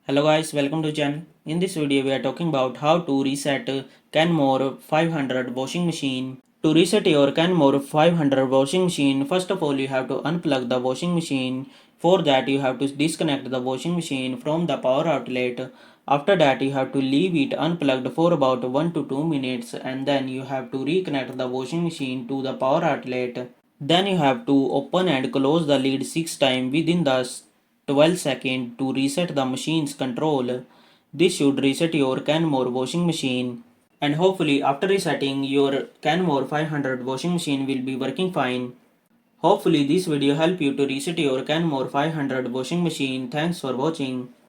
Hello guys, welcome to channel. In this video we are talking about how to reset Kenmore 500 washing machine. To reset your Kenmore 500 washing machine, first of all you have to unplug the washing machine. For that you have to disconnect the washing machine from the power outlet. After that you have to leave it unplugged for about 1 to 2 minutes and then you have to reconnect the washing machine to the power outlet. Then you have to open and close the lid 6 times within the 12 seconds to reset the machine's control. This should reset your Kenmore washing machine. And hopefully after resetting your Kenmore 500 washing machine will be working fine. Hopefully this video help you to reset your Kenmore 500 washing machine. Thanks for watching.